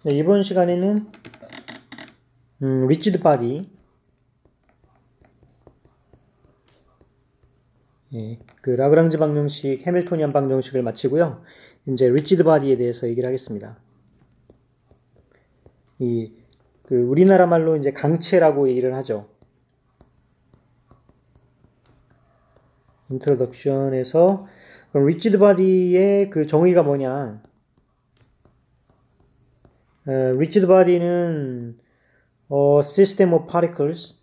네, 이번 시간에는 리지드 바디, 그 라그랑지 방정식, 해밀토니안 방정식을 마치고요. 이제 리지드 바디에 대해서 얘기를 하겠습니다. 우리나라 말로 이제 강체라고 얘기를 하죠. 인트로덕션에서 그럼 리지드 바디의 그 정의가 뭐냐? 리지드 바디는 system of particles.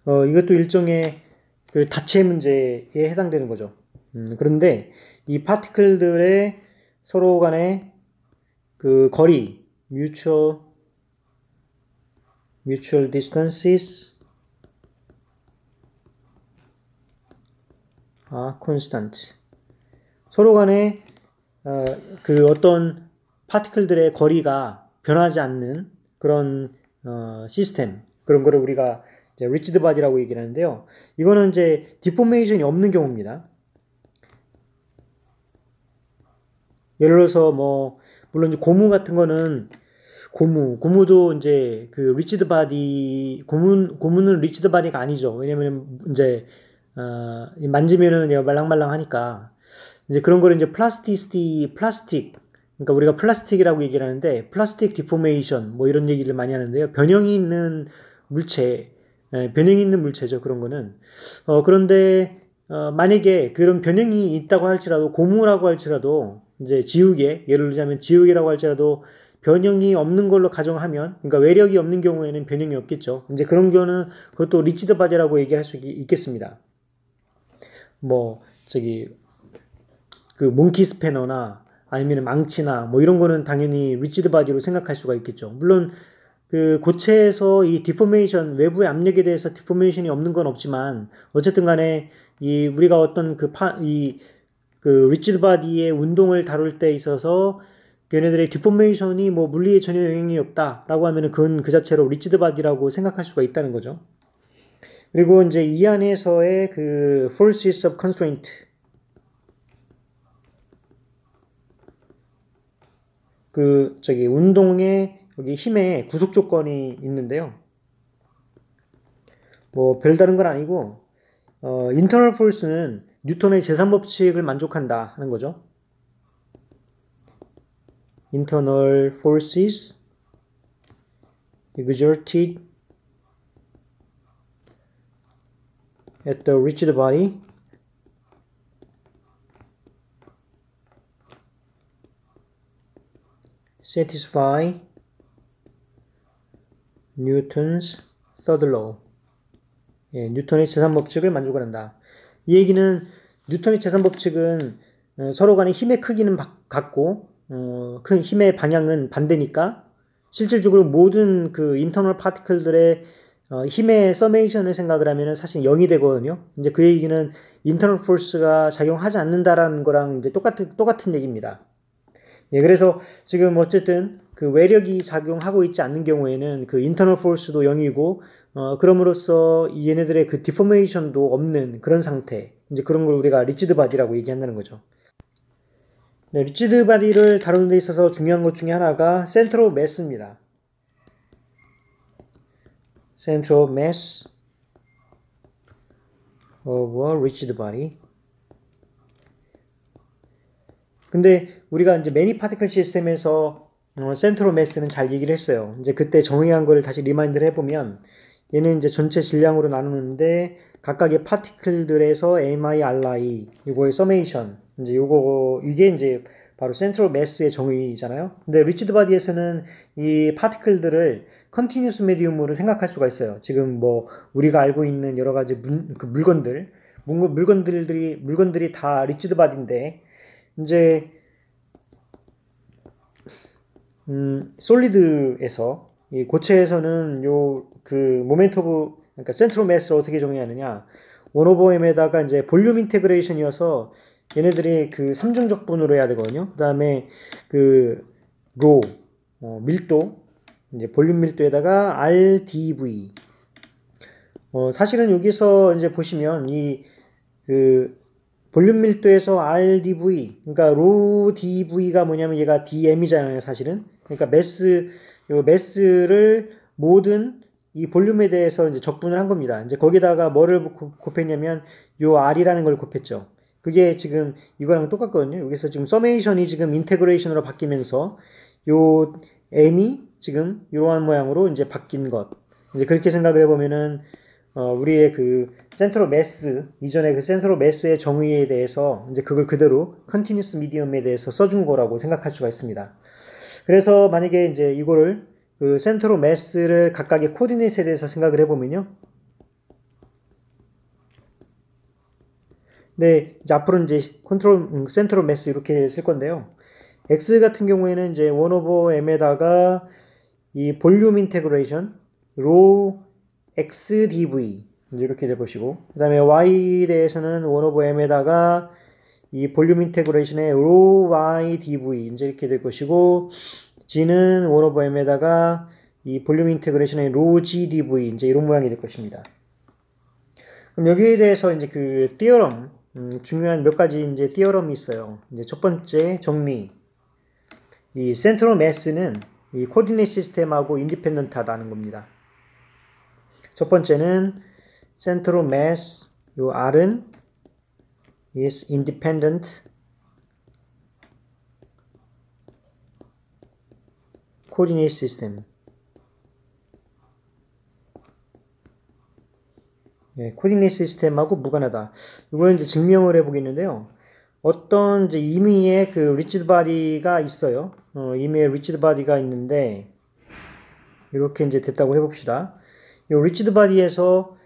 이것도 일종의 그 다체 문제에 해당되는 거죠. 그런데 이 파티클들의 서로 간의 그 거리, mutual distances are constant. 서로 간의 그 어떤 파티클들의 거리가 변하지 않는 그런 시스템, 그런 거를 우리가 이제 리지드 바디라고 얘기를 하는데요. 이거는 이제 디포메이션이 없는 경우입니다. 예를 들어서 뭐 물론 이제 고무 같은 거는 고무도 이제 그 리지드 바디 고무는 리지드 바디가 아니죠. 왜냐면 이제 만지면은 말랑말랑하니까 이제 그런 거를 이제 플라스틱 그러니까 우리가 플라스틱이라고 얘기를 하는데 플라스틱 디포메이션 뭐 이런 얘기를 많이 하는데요. 변형이 있는 물체죠. 그런 거는 그런데 만약에 그런 변형이 있다고 할지라도 고무라고 할지라도 이제 예를 들자면 지우개라고 할지라도 변형이 없는 걸로 가정하면, 그러니까 외력이 없는 경우에는 변형이 없겠죠. 이제 그런 경우는 그것도 리지드 바디라고 얘기할 수 있겠습니다. 뭐 그 몽키 스패너나 아니면 망치나 뭐 이런 거는 당연히 리지드 바디로 생각할 수가 있겠죠. 물론 그 고체에서 이 디포메이션, 외부의 압력에 대해서 디포메이션이 없는 건 없지만 어쨌든 간에 우리가 어떤 그 리지드 바디의 운동을 다룰 때 있어서 걔네들의 디포메이션이 뭐 물리에 전혀 영향이 없다라고 하면은 그건 그 자체로 리지드 바디라고 생각할 수가 있다는 거죠. 그리고 이제 이 안에서의 그 forces of constraint, 운동의 여기 힘의 구속 조건이 있는데요. 뭐 별다른 건 아니고 internal force는 뉴턴의 제3법칙을 만족한다 하는 거죠. internal forces exerted at the rigid body satisfy Newton's third law. 뉴턴의 제3법칙을 만족을 한다. 이 얘기는 뉴턴의 제3법칙은 서로 간의 힘의 크기는 같고 큰 힘의 방향은 반대니까 실질적으로 모든 그 인터널 파티클들의 힘의 서메이션을 생각을 하면 사실 0이 되거든요. 이제 그 얘기는 인터널 포스가 작용하지 않는다라는 거랑 이제 똑같은 얘기입니다. 그래서 지금 어쨌든 그 외력이 작용하고 있지 않는 경우에는 그 인터널 포스도 0이고 그럼으로써 얘네들의 그 디포메이션도 없는 그런 상태. 이제 그런 걸 우리가 리지드 바디라고 얘기한다는 거죠. 네, 리지드 바디를 다루는 데 있어서 중요한 것 중에 하나가 센터 오브 매스입니다. Center of mass of a rigid body. 근데 우리가 이제 매니 파티클 시스템에서 센터 오브 매스는 잘 얘기를 했어요. 이제 그때 정의한 걸 다시 리마인드를 해보면 얘는 이제 전체 질량으로 나누는데 각각의 파티클들에서 mi, ri 이거의 서메이션 이게 이제 바로 센트럴 매스의 정의잖아요. 근데 리지드 바디에서는 이 파티클들을 컨티뉴스 메디움으로 생각할 수가 있어요. 지금 뭐 우리가 알고 있는 여러 가지 물건들이 다 리지드 바디인데 이제 솔리드에서 이 고체에서는 모멘트 오브 그러니까 센트럴 매스를 어떻게 정의하느냐 1/m에다가 이제 볼륨 인테그레이션이어서 얘네들이 그 삼중적분으로 해야 되거든요. 그 다음에 밀도 이제 볼륨 밀도에다가 RdV. 사실은 여기서 이제 보시면 볼륨 밀도에서 RDV, 그러니까 로 DV가 뭐냐면 얘가 DM이잖아요, 사실은. 그러니까 요 매스를 모든 이 볼륨에 대해서 이제 적분을 한 겁니다. 이제 거기다가 뭐를 곱했냐면 요 R이라는 걸 곱했죠. 그게 지금 이거랑 똑같거든요. 여기서 지금 서메이션이 지금 인테그레이션으로 바뀌면서 요 M이 지금 이러한 모양으로 이제 바뀐 것. 이제 그렇게 생각을 해보면은 우리의 그 센트럴 매스, 이전에 그 센트럴 매스의 정의에 대해서 이제 그걸 그대로 컨티뉴스 미디엄에 대해서 써준 거라고 생각할 수가 있습니다. 그래서 만약에 이제 이거를 그 센트럴 매스를 각각의 코디네이트에 대해서 생각을 해보면요. 네, 이제 앞으로 이제 센트럴 매스 이렇게 쓸 건데요. X 같은 경우에는 이제 1 over m에다가 이 볼륨 인테그레이션, 로 XDV 이렇게 돼보시고, 그 다음에 Y에 대해서는 1 over m에다가 이 볼륨 인테그레이션의 로 YDV 이제 이렇게 될 것이고, G는 1 over m에다가 이 볼륨 인테그레이션의 로 GDV 이제 이런 모양이 될 것입니다. 그럼 여기에 대해서 이제 그 띠어럼, 중요한 몇 가지 이제 띠어럼이 있어요. 이제 첫 번째 정리. 이 센트럴 매스는 이 코디네이트 시스템하고 인디펜던트하다는 겁니다. 첫 번째는 central mass, 요 R은 is independent coordinate system. 네, 코디네이트 시스템하고 무관하다. 이걸 이제 증명을 해보겠는데요. 어떤 이제 임의의 그 리지드 바디가 있어요. 임의의 리지드 바디가 있는데 이렇게 이제 됐다고 해봅시다. 요 리지드 바디에서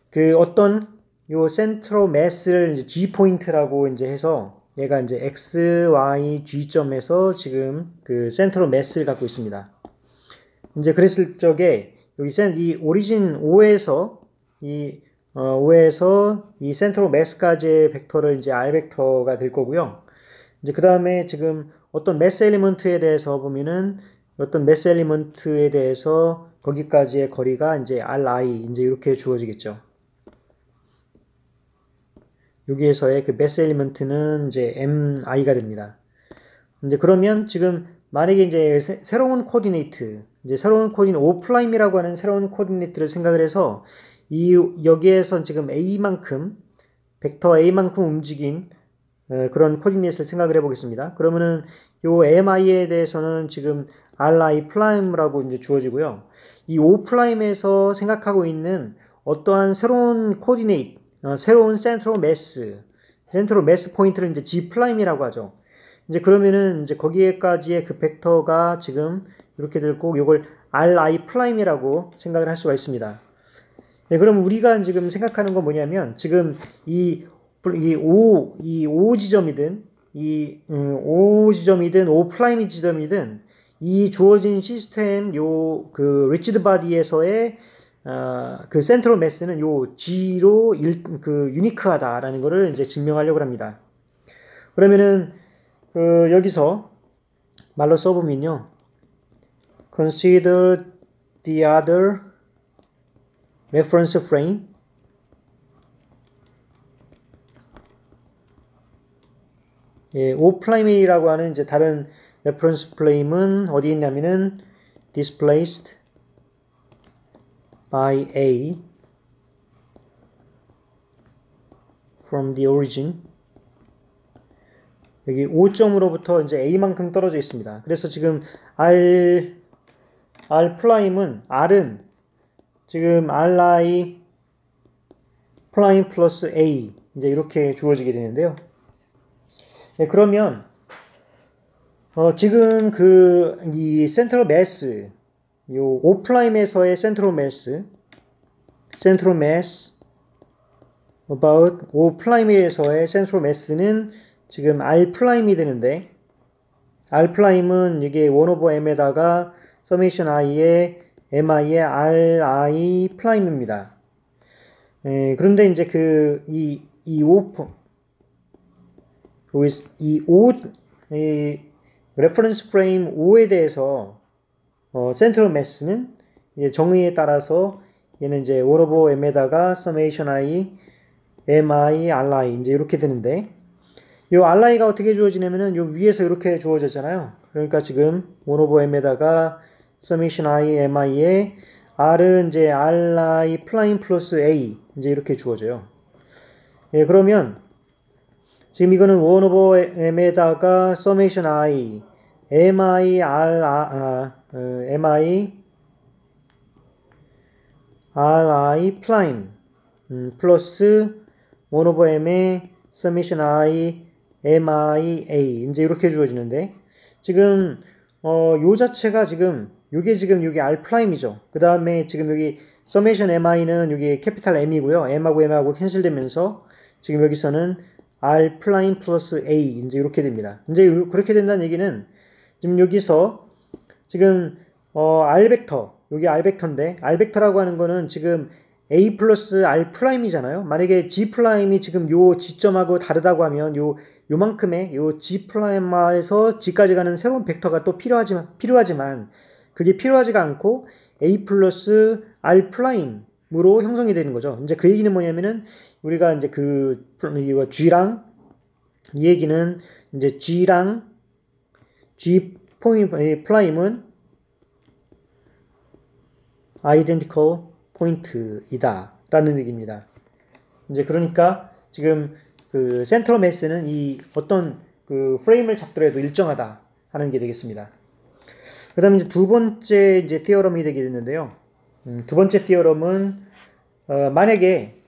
그 어떤 요 센트럴 매스를 이제 G 포인트라고 이제 해서 얘가 이제 X, Y, G점에서 지금 그 센트럴 매스를 갖고 있습니다. 이제 그랬을 적에 여기 이 오리진 O에서 이 센트럴 매스까지의 벡터를 이제 R 벡터가 될 거고요. 이제 그 다음에 지금 어떤 매스 엘리먼트에 대해서 보면은 어떤 매스 엘리먼트에 대해서 거기까지의 거리가 이제 RI 이제 이렇게 주어지겠죠. 여기에서의 그 매스 엘리먼트는 이제 MI가 됩니다. 이제 그러면 지금 만약에 이제 새로운 코디네이트, 이제 새로운 코디네이트 O'이라고 하는 새로운 코디네이트를 생각을 해서 여기에서 지금 A만큼 벡터 A만큼 움직인 그런 코디네이트를 생각을 해보겠습니다. 그러면은 요 MI에 대해서는 지금 RI'라고 이제 주어지고요. 이 O'에서 생각하고 있는 어떠한 새로운 코디네이트, 새로운 센트럴 매스 포인트를 이제 G'이라고 하죠. 이제 그러면은 이제 거기에까지의 그 벡터가 지금 이렇게 될 거고, 요걸 RI'이라고 생각을 할 수가 있습니다. 네, 그럼 우리가 지금 생각하는 건 뭐냐면, 지금 O 지점이든, O 지점이든, O' 지점이든, 이 주어진 시스템, 그 리지드 바디에서의 그 센트럴 매스는 요 G로 유니크하다라는 것을 이제 증명하려고 합니다. 그러면은, 여기서 말로 써보면요. Consider the other reference frame. 예, O'이라고 하는 이제 다른 reference frame은 어디 있냐면은 displaced by A from the origin. 여기 5점으로부터 이제 A만큼 떨어져 있습니다. 그래서 지금 R은 지금 RI 프라임 플러스 A 이제 이렇게 주어지게 되는데요. 네, 그러면 지금 이 센트럴 매스 요 O'에서의 센트럴 매스 about O'에서의 센트럴 매스는 지금 R'이 되는데 R'은 이게 1 over m에다가 서메이션 i의 mi의 Ri'입니다. 그런데 이제 레퍼런스 프레임 5에 대해서 센트럴 매스는 정의에 따라서 얘는 이제 1 over m에다가 서메이션 i mi, ri 이제 이렇게 되는데 요 ri가 어떻게 주어지냐면은 요 위에서 이렇게 주어졌잖아요. 그러니까 지금 1 over m에다가 summation i mi에 r은 이제 ri 프라임 플러스 a 이제 이렇게 주어져요. 예, 그러면 지금 이거는 1 over m에다가 summation i mi mi ri 프라임 플러스 1 over m의 summation i MIA 이제 이렇게 주어지는데 지금 요 자체가 지금 요게 지금 여기 R 프라임이죠. 그 다음에 지금 여기 summation MI는 여기 캐피탈 M이고요. M하고 캔슬되면서 지금 여기서는 R 프라임 플러스 A 이제 이렇게 됩니다. 이제 그렇게 된다는 얘기는 지금 여기서 지금 R 벡터 여기 R 벡터인데 R 벡터라고 하는 거는 지금 A 플러스 R 프라임이잖아요. 만약에 G 프라임이 지금 요 지점하고 다르다고 하면 요만큼의 요 G 프라임에서 G까지 가는 새로운 벡터가 또 필요하지만 그게 필요하지가 않고 A 플러스 R 프라임으로 형성이 되는 거죠. 이제 그 얘기는 뭐냐면은 우리가 이제 이거 G랑 이 얘기는 이제 G랑 G 프라임은 identical 포인트이다 라는 얘기입니다. 이제 그러니까 지금 그 센트럴 매스는 이 어떤 그 프레임을 잡더라도 일정하다 하는 게 되겠습니다. 그 다음에 이제 두 번째 이제 티어럼이 되게 됐는데요. 두 번째 티어럼은 만약에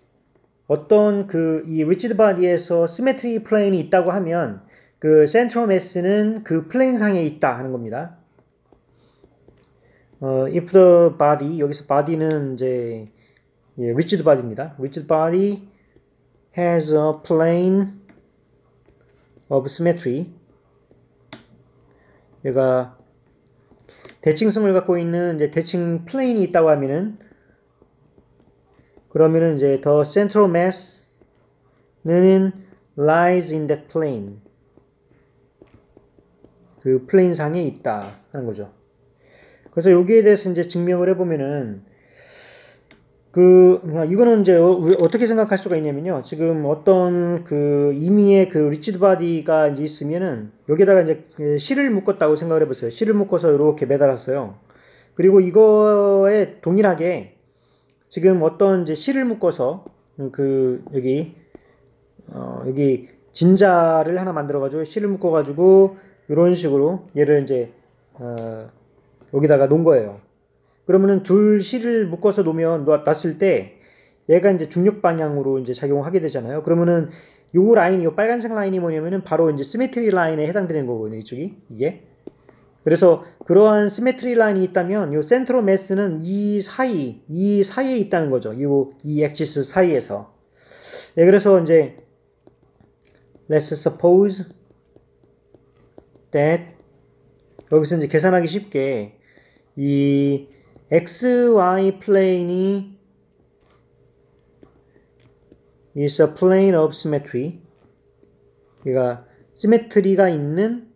어떤 그 이 리지드 바디에서 시메트리 플레인이 있다고 하면 그 센트럴 매스는 그 플레인 상에 있다 하는 겁니다. if the body 여기서 body는 이제 rigid body입니다. rigid body has a plane of symmetry. 얘가 대칭성을 갖고 있는 이제 대칭 플레인이 있다고 하면은 그러면은 이제 the central mass는 lies in that plane. 그 플레인 상에 있다 하는 거죠. 그래서 여기에 대해서 이제 증명을 해보면은 이거는 이제 어떻게 생각할 수가 있냐면요. 지금 어떤 그 임의의 그 리치드 바디가 이제 있으면은 여기다가 이제 실을 묶었다고 생각을 해보세요. 실을 묶어서 이렇게 매달았어요. 그리고 이거에 동일하게 지금 어떤 이제 실을 묶어서 여기 진자를 하나 만들어가지고 실을 묶어가지고 이런 식으로 얘를 이제 여기다가 놓은 거예요. 그러면은 둘 실을 묶어서 놨을 때 얘가 이제 중력 방향으로 이제 작용하게 되잖아요. 그러면은 요 라인이 요 빨간색 라인이 뭐냐면은 바로 이제 시메트리 라인에 해당되는 거거든요. 이쪽이 이게. 그래서 그러한 시메트리 라인이 있다면 요 센트럴 매스는 이 사이에 있다는 거죠. 이 엑시스 사이에서. 예, 그래서 이제 let's suppose that 여기서 이제 계산하기 쉽게 이 XY 플레인이 is a plane of symmetry. 얘가 시메트리가 있는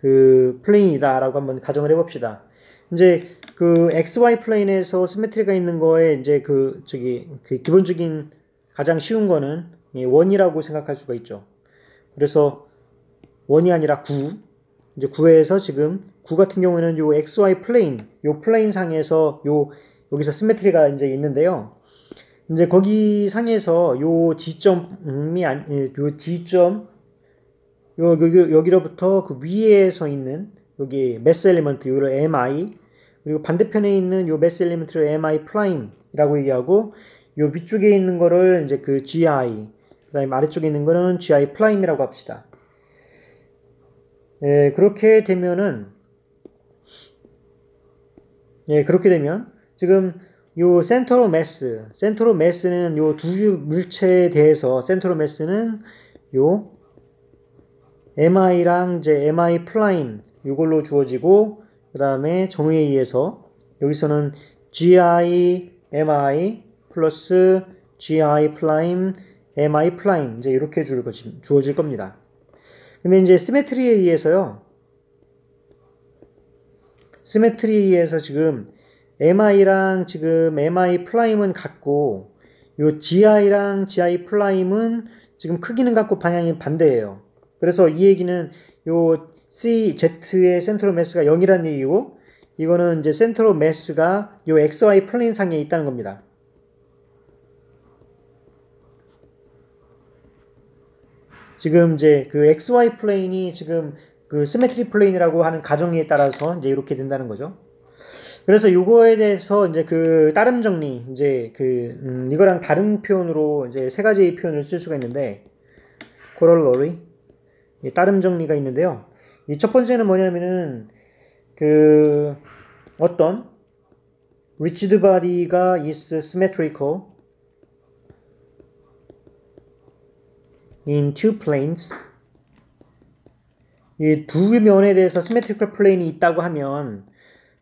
그 플레인이다라고 한번 가정을 해봅시다. 이제 그 XY 플레인에서 시메트리가 있는 거에 이제 그 기본적인 가장 쉬운 거는 원이라고 생각할 수가 있죠. 그래서 원이 아니라 9. 이제 9에서 지금 9 같은 경우에는 요 XY 플레인, 요 플레인 상에서 여기서 시메트리가 이제 있는데요. 이제 거기 상에서 요 지점이 요 지점 여기로부터 그 위에서 있는 여기 매스 엘리먼트 요를 MI 그리고 반대편에 있는 요 매스 엘리먼트를 MI 프라임이라고 얘기하고 요 위쪽에 있는 거를 이제 그 GI 그다음에 아래쪽에 있는 거는 GI 프라임이라고 합시다. 그렇게 되면 지금 요 센트럴 매스는 요 두 물체에 대해서 센트럴 매스는 요 MI랑 이제 MI 프라임 이걸로 주어지고 그 다음에 정의에 의해서 여기서는 GI MI 플러스 GI 프라임 MI 프라임 이제 이렇게 주어질 겁니다. 근데 이제 시메트리에 의해서 지금 MI랑 지금 MI 프라임은 같고 요 GI랑 GI 프라임은 지금 크기는 같고 방향이 반대예요. 그래서 이 얘기는 요 CZ의 센트럴 매스가 0이라는 얘기고, 이거는 이제 센트럴 매스가 요 XY 플레인 상에 있다는 겁니다. 지금 이제 그 XY 플레인이 지금 그 시메트리 플레인이라고 하는 가정에 따라서 이제 이렇게 된다는 거죠. 그래서 요거에 대해서 이제 그 따름 정리, 이제 그 이거랑 다른 표현으로 이제 세 가지의 표현을 쓸 수가 있는데, corollary, 따름 정리가 있는데요. 이 첫 번째는 뭐냐면은 그 어떤 rigid body가 is symmetrical in two planes, 이 두 면에 대해서 symmetrical plane이 있다고 하면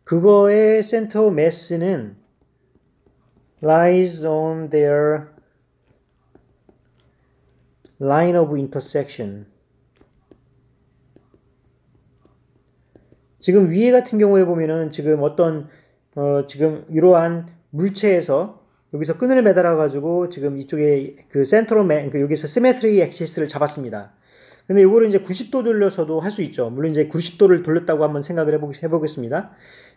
그거의 center mass는 lies on their line of intersection. 지금 위에 같은 경우에 보면은 지금 어떤 지금 이러한 물체에서 여기서 끈을 매달아 가지고 지금 이쪽에 그 센트럴 그 여기서 시메트리 엑시스를 잡았습니다. 근데 이거를 이제 90도 돌려서도 할 수 있죠. 물론 이제 90도를 돌렸다고 한번 생각을 해보겠습니다.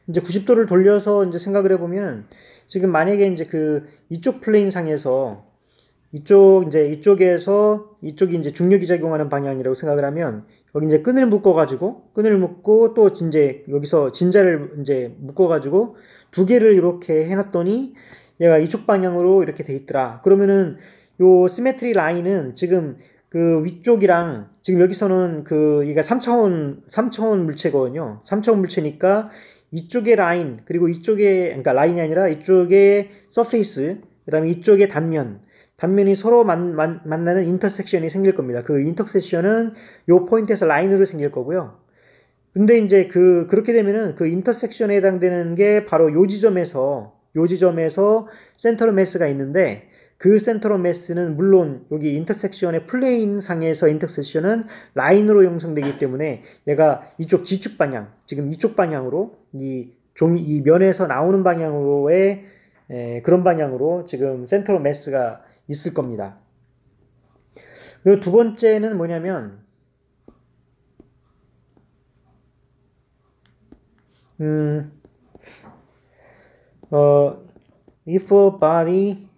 이제 90도를 돌려서 이제 생각을 해보면 지금 만약에 이제 그 이쪽 플레인 상에서 이쪽에서 이쪽이 이제 중력이 작용하는 방향이라고 생각을 하면 여기 이제 끈을 묶고 또 이제 여기서 진자를 이제 묶어가지고 두 개를 이렇게 해놨더니 얘가 이쪽 방향으로 이렇게 돼 있더라. 그러면은 요 시메트리 라인은 지금 그 위쪽이랑 지금 여기서는 그 얘가 3차원 물체거든요. 3차원 물체니까 이쪽의 라인 그리고 그러니까 라인이 아니라 이쪽의 서페이스 그다음에 이쪽의 단면이 서로 만나는 인터섹션이 생길 겁니다. 그 인터섹션은 요 포인트에서 라인으로 생길 거고요. 근데 이제 그렇게 되면은 그 인터섹션에 해당되는 게 바로 요 지점에서 센터럴 매스가 있는데, 그 센터럴 매스는 물론 여기 인터섹션의 플레인 상에서 인터섹션은 라인으로 형성되기 때문에 얘가 이쪽 지축 방향, 지금 이쪽 방향으로 이 면에서 나오는 방향으로의 그런 방향으로 지금 센터럴 매스가 있을 겁니다. 그리고 두 번째는 뭐냐면 if a body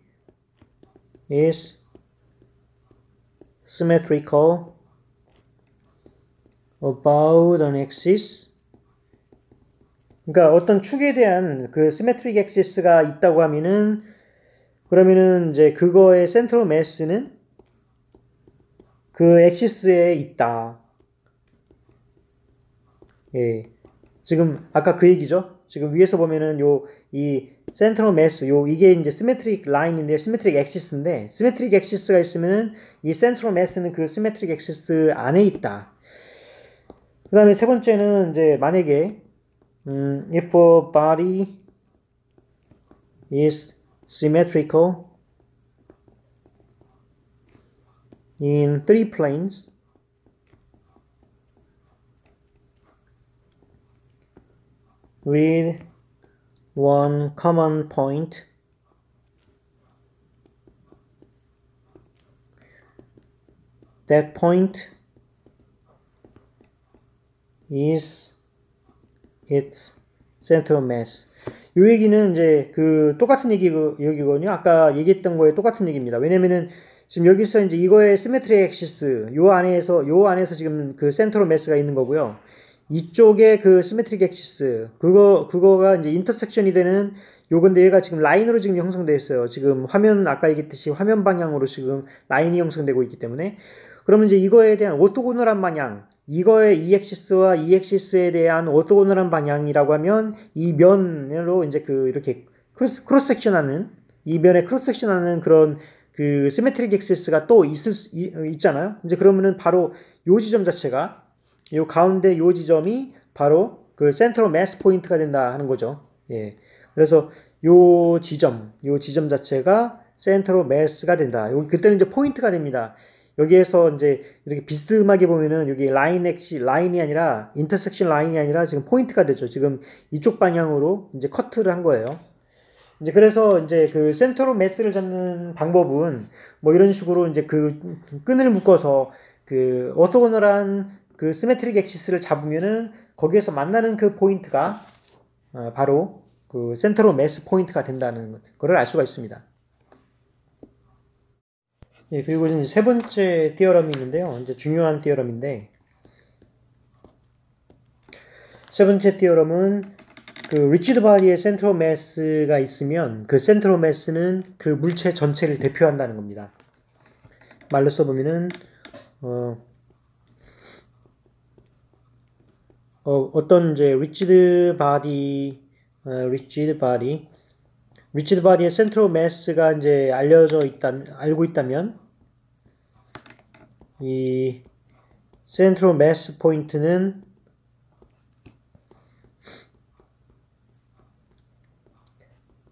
is symmetrical about an axis, 그러니까 어떤 축에 대한 그 symmetric axis가 있다고 하면은 그러면은 이제 그거의 센트럴 매스는 그 엑시스에 있다. 예. 지금 아까 그 얘기죠. 지금 위에서 보면은 이 센트럴 매스 이게 이제 시메트릭 라인인데 시메트릭 엑시스인데, 시메트릭 엑시스가 있으면은 이 센트럴 매스는 그 시메트릭 엑시스 안에 있다. 그다음에 세 번째는 이제 만약에 if a body is symmetrical in three planes, with one common point, that point is its central mass. 이 얘기는 이제 그 똑같은 얘기거든요. 아까 얘기했던 거에 똑같은 얘기입니다. 왜냐면은 지금 여기서 이제 이거의 시메트리 엑시스 요 안에서 지금 그 센트럴 매스가 있는 거고요. 이쪽에 그 시메트릭 엑시스 그거가 이제 인터섹션이 되는 요건데, 얘가 지금 라인으로 지금 형성되어 있어요. 지금 아까 얘기했듯이 화면 방향으로 지금 라인이 형성되고 있기 때문에, 그러면 이제 이거에 대한 오토고널한 방향, 이거의 이 엑시스와 이 엑시스에 대한 오토고널한 방향이라고 하면 이 면으로 이제 그 이렇게 크로스 섹션하는, 이 면에 크로스 섹션하는 그런 그 시메트릭 엑시스가 또 있잖아요. 이제 그러면은 바로 요 지점 자체가, 요 가운데 요 지점이 바로 그 센트럴 매스 포인트가 된다 하는 거죠. 예. 그래서 요 지점 자체가 센트럴 매스가 된다. 그때는 이제 포인트가 됩니다. 여기에서 이제 이렇게 비스듬하게 보면은 여기 라인이 아니라 인터섹션 라인이 아니라 지금 포인트가 되죠. 지금 이쪽 방향으로 이제 커트를 한 거예요. 이제 그래서 이제 그 센터로 매스를 잡는 방법은 뭐 이런 식으로 이제 그 끈을 묶어서 그 오토고널한 그 시메트릭 엑시스를 잡으면은 거기에서 만나는 그 포인트가 바로 그 센터로 매스 포인트가 된다는 거를 알 수가 있습니다. 예, 그리고 이제 세 번째 띠어럼이 있는데요. 이제 중요한 띠어럼인데 세 번째 띠어럼은 그 리지드 바디에 센트럴 매스가 있으면 그 센트럴 매스는 그 물체 전체를 대표한다는 겁니다. 말로 써보면은 어떤 이제 리지드 바디의 센트럴 매스가 이제 알고 있다면 이 센트럴 매스 포인트는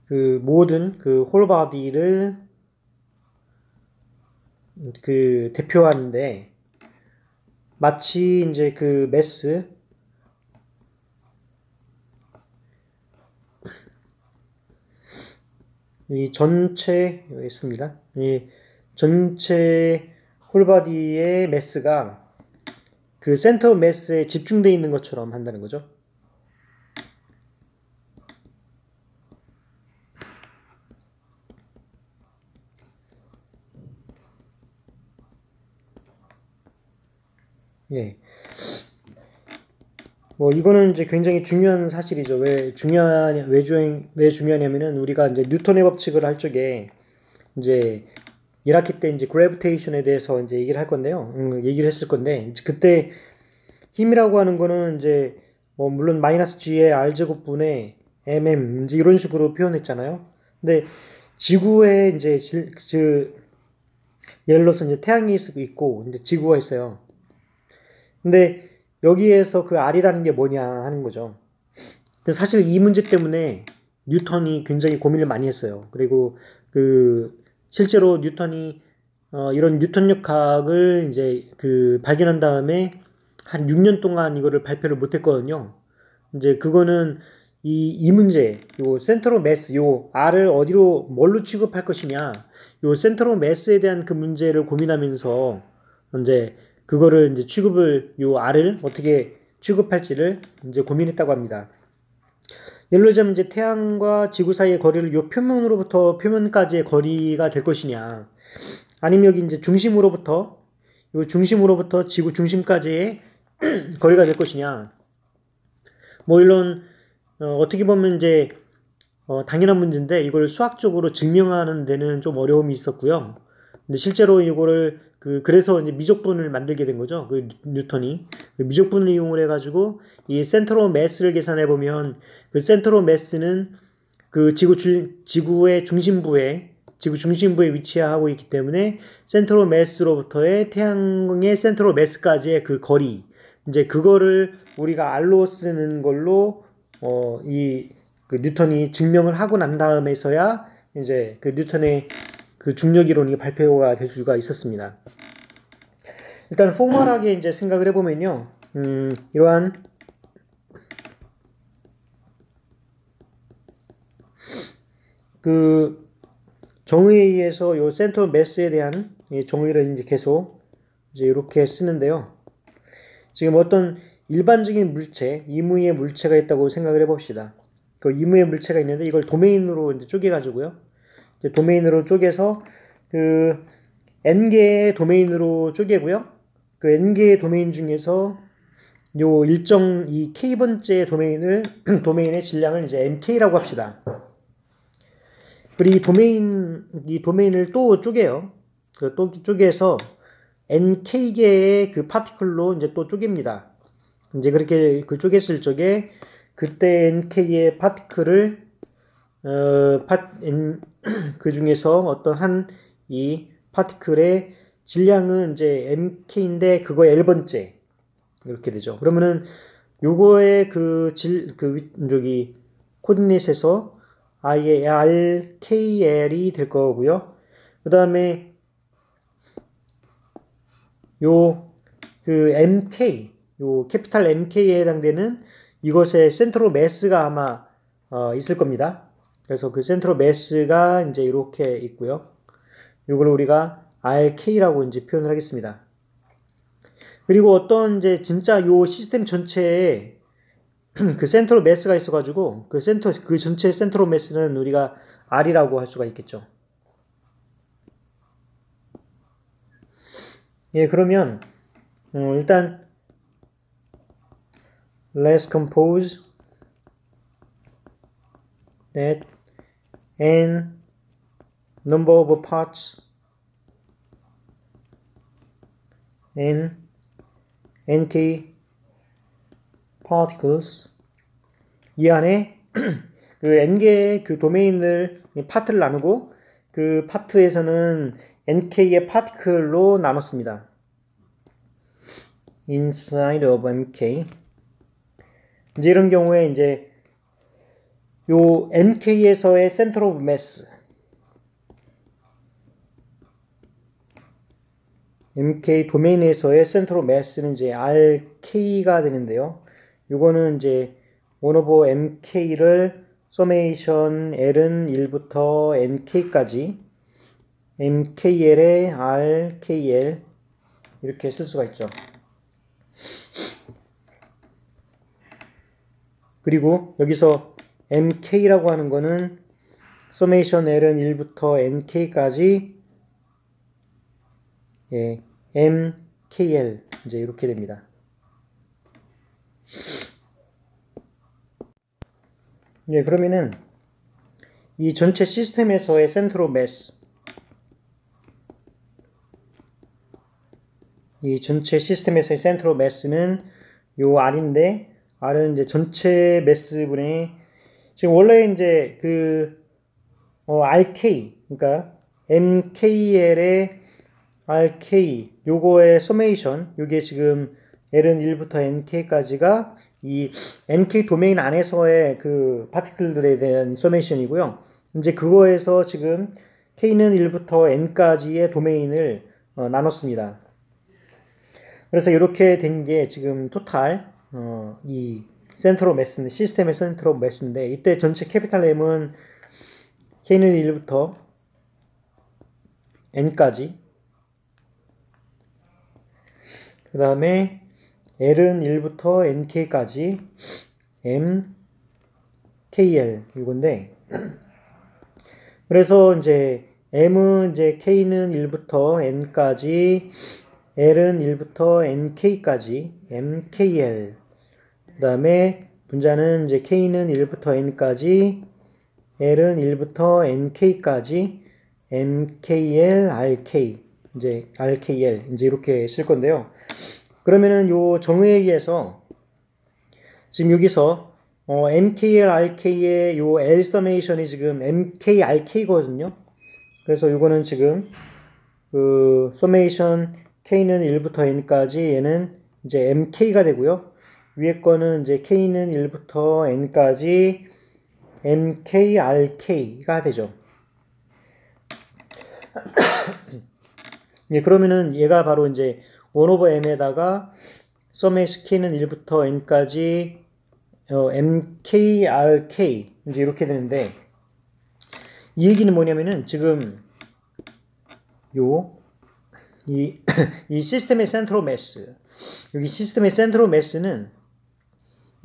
그 모든 그 홀 바디를 그 대표하는데 마치 이제 그 매스 이 전체 여기 있습니다. 이 전체 홀 바디의 매스가 그 센터 매스에 집중되어 있는 것처럼 한다는 거죠. 예. 뭐 이거는 이제 굉장히 중요한 사실이죠. 왜 중요하냐면은 우리가 이제 뉴턴의 법칙을 할 적에 이제 1학기 때 이제 그래비테이션에 대해서 이제 얘기를 할 건데요. 얘기를 했을 건데 그때 힘이라고 하는 거는 이제 뭐 물론 마이너스 g의 r 제곱분의 mm 이제 이런 식으로 표현했잖아요. 근데 지구에 이제 예를 들어서 이제 태양이 있고 이제 지구가 있어요. 근데 여기에서 그 R이라는 게 뭐냐 하는 거죠. 근데 사실 이 문제 때문에 뉴턴이 굉장히 고민을 많이 했어요. 그리고 그 실제로 뉴턴이 이런 뉴턴력학을 이제 그 발견한 다음에 한 6년 동안 이거를 발표를 못 했거든요. 이제 그거는 이 문제, 요 센터로 매스, 요 R을 어디로 뭘로 취급할 것이냐, 요 센터로 매스에 대한 그 문제를 고민하면서 이제 그거를 이제 요 R을 어떻게 취급할지를 이제 고민했다고 합니다. 예를 들자면 이제 태양과 지구 사이의 거리를 요 표면으로부터 표면까지의 거리가 될 것이냐, 아니면 여기 이제 요 중심으로부터 지구 중심까지의 거리가 될 것이냐, 뭐 이런 어떻게 보면 이제 당연한 문제인데 이걸 수학적으로 증명하는 데는 좀 어려움이 있었고요. 근데 실제로 이거를 그래서 이제 미적분을 만들게 된 거죠. 그 뉴턴이 그 미적분을 이용을 해가지고 이 센터로 매스를 계산해 보면 그 센터로 매스는 그 지구 중심부에 위치하고 있기 때문에 센터로 매스로부터의 태양의 센터로 매스까지의 그 거리, 이제 그거를 우리가 R로 쓰는 걸로 그 뉴턴이 증명을 하고 난 다음에서야 이제 그 뉴턴의 그 중력 이론이 발표가 될 수가 있었습니다. 일단 포멀하게 이제 생각을 해보면요, 이러한 그 정의에 의해서 요 센터 매스에 대한 정의를 이제 계속 이제 이렇게 쓰는데요. 지금 어떤 일반적인 물체, 이무의 물체가 있다고 생각을 해봅시다. 그 이무의 물체가 있는데 이걸 도메인으로 이제 쪼개가지고요. 이제 도메인으로 쪼개서 그 n개의 도메인으로 쪼개고요. 그 n개의 도메인 중에서 요 일정 이 k번째 도메인의 질량을 이제 mk라고 합시다. 그리고 이 도메인을 또 쪼개요. 또 쪼개서 nk개의 그 파티클로 이제 또 쪼갭니다. 이제 그렇게 그 쪼갰을 적에 그때 nk의 파티클을 그 중에서 어떤 한 이 파티클의 질량은 이제 mk인데 그거 L번째 이렇게 되죠. 그러면은 요거의 저기 코디네이트에서 아예 RKL이 될 거고요. 그 다음에 MK, 캐피탈 MK에 해당되는 이것의 센트로 매스가 아마 있을 겁니다. 그래서 그 센트럴 매스가 이제 이렇게 있고요. 이걸 우리가 RK라고 이제 표현을 하겠습니다. 그리고 어떤 이제 진짜 요 시스템 전체에 그 센트럴 매스가 있어가지고 그 전체 센트럴 매스는 우리가 R이라고 할 수가 있겠죠. 예, 그러면 일단 let's compose that n number of parts n nk particles 이 안에 그 n개의 그 도메인을 파트를 나누고 그 파트에서는 nk의 파티클로 나눴습니다. inside of mk 이제 이런 경우에 이제 요 mk에서의 center of mass mk 도메인에서의 center of mass는 이제 rk가 되는데요. 요거는 이제 1 over mk를 summation l은 1부터 nk까지 mkl의 rkl 이렇게 쓸 수가 있죠. 그리고 여기서 mk라고 하는 거는 summation l은 1부터 nk까지 예, mkl 이제 이렇게 됩니다. 예, 그러면은 이 전체 시스템에서의 센트럴 매스 이 전체 시스템에서의 센트럴 매스는 요 R인데 R은 이제 전체 매스분의 지금 원래 이제 그 RK 그러니까 MKL의 RK 요거의 서메이션 요게 지금 L은 1부터 NK까지가 이 MK 도메인 안에서의 그 파티클들에 대한 서메이션이고요. 이제 그거에서 지금 K는 1부터 N까지의 도메인을 나눴습니다. 그래서 이렇게 된 게 지금 토탈 이 센트럴 매스인데 시스템의 센트럴 매스인데 이때 전체 캐피탈 M은 K는 1부터 N까지 그 다음에 L은 1부터 NK까지 M, KL 이건데 그래서 이제 M은 이제 K는 1부터 N까지 L은 1부터 NK까지 MKL 그 다음에 분자는 이제 K는 1부터 N까지 L은 1부터 NK까지 MKL, RK 이제 RKL 이제 이렇게 쓸 건데요. 그러면은 요 정의에 의해서 지금 여기서 MKL, RK의 요 L 서메이션이 지금 MK, RK거든요. 그래서 요거는 지금 그 서메이션 K는 1부터 N까지 얘는 이제 MK가 되고요. 위에 거는 이제 K는 1부터 N까지 MK, RK가 되죠. 예, 그러면은 얘가 바로 이제 1 over m에다가 서메이션 K는 1부터 N까지 MK, RK 이제 이렇게 되는데 이 얘기는 뭐냐면은 지금 이 시스템의 센트럴 매스 여기 시스템의 센트럴 매스는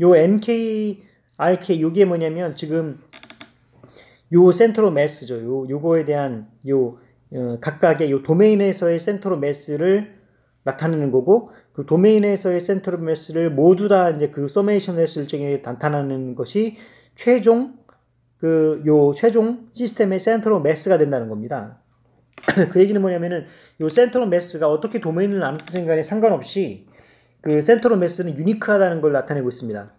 요 MK, RK 요게 뭐냐면 지금 요 센트럴 매스죠. 요거에 대한 각각의 요 도메인에서의 센트럴 매스를 나타내는 거고 그 도메인에서의 센트럴 매스를 모두 다 이제 그 서메이션 했을 적에 나타나는 것이 최종 최종 시스템의 센트럴 매스가 된다는 겁니다. 그 얘기는 뭐냐면은 요 센트럴 매스가 어떻게 도메인을 나누든 간에 상관없이 그 센트럴 매스는 유니크하다는 걸 나타내고 있습니다.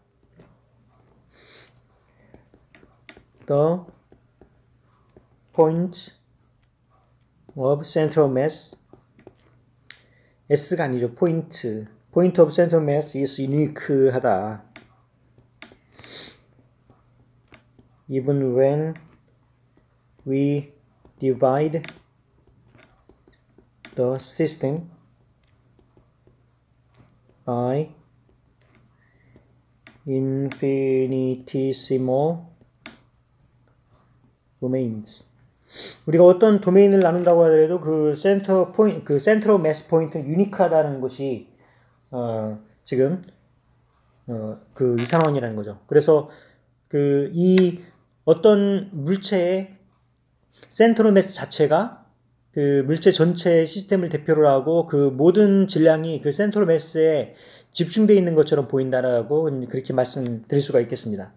The point of central mass S가 아니죠. point of central mass is unique하다. Even when we divide the system by infinitesimal domains. 우리가 어떤 도메인을 나눈다고 하더라도 그 센터 포인트, 그 센트럴 매스 포인트는 유니크하다는 것이 지금 그 이상원이라는 거죠. 그래서 그 이 어떤 물체의 센트럴 매스 자체가 그 물체 전체의 시스템을 대표로 하고 그 모든 질량이 그 센트럴 매스에 집중되어 있는 것처럼 보인다라고 그렇게 말씀드릴 수가 있겠습니다.